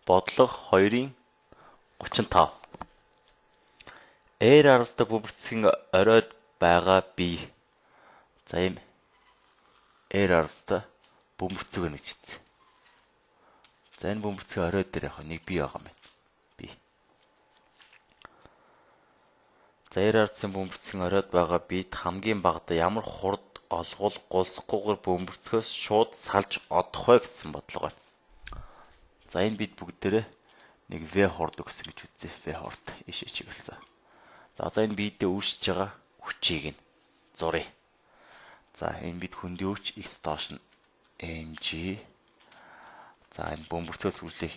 бодлого 2-ын 35. Ээр арастай бөмбөрцгийн оройд байгаа бие. За ийм ээр арастай бөмбөрцөг гэж хэлсэн. За энэ бөмбөрцгийн оройд дээр яг нэг бие байгаа юм байна. Бие. За ээр арастай бөмбөрцгийн оройд байгаа биед хамгийн багадаа ямар хурд олгол гулсахгүйгээр бөмбөрцгөөс шууд салж одох вэ гэсэн бодлого байна. За энэ бид бүгдээрээ нэг V хурд өгсөн гэж үзье. V хурд ишээ чиглэсэн. За одоо энэ биедээ үүсэж байгаа хүчийг нь зуръя. За энэ бид хөндийн хүч x доош нь mg. За энэ бөмбөрцгөөс үүслэх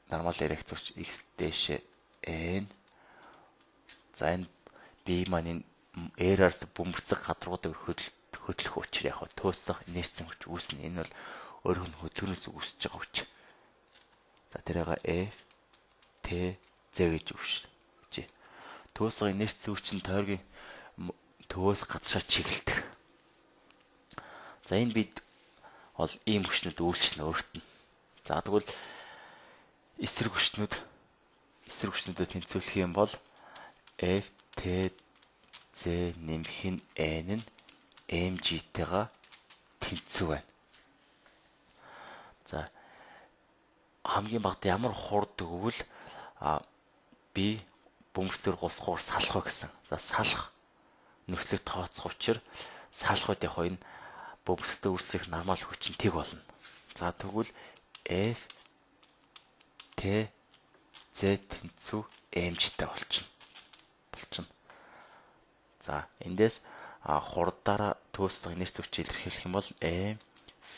нормал реакц хүч x дээшээ n. За энэ бие маань энэ ээрээс бөмбөрцөг гадруудыг хөдлөх учир яг төөсөх инерцийн хүч үүснэ. Энэ бол өөрөөр нь хөдөлгөөнөөс үүсэж байгаа хүч. За тэрийг F T Z гэж өгчээ. Төөсөх инерцийн хүч нь тойргийн төвөөс гадшаа чиглэлдэг. За энэ бид бол ийм хүчнүүд үйлчлэнэ өөрт нь. За тэгвэл эсрэг хүчнүүдэд тэнцвүүлэх юм бол F T Z нэмэх нь N нь mg-тэйгээ тэнцүү байна. За хамгийн багадаа ямар хурд өгвөл би бөмбөрцөөр гусахаар салах вэ гэсэн. За салах нөхцөлийг тооцох учир салах үед яг энэ бөмбөрцөд үүсэх нормал хүч нь тэг болно. За тэгвэл F T Z тэнцүү mg-тэй болчихно. За эндээс хурдаараа төөсөх инерц хүчийг илэрхийлэх юм бол m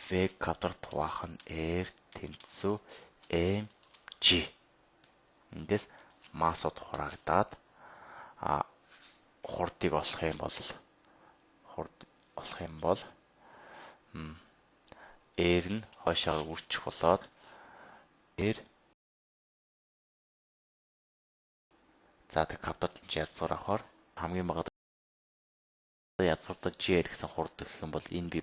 v квадрат хуваах нь r тэнцүү mg. Эндээс массууд хураагдаад хурдыг олох юм бол r нь хойшоо үржих болоод r за тэг квадрат язгуур авахаар хамгийн багадаа язгууртаа gr гэсэн хурд гэх юм бол энэ би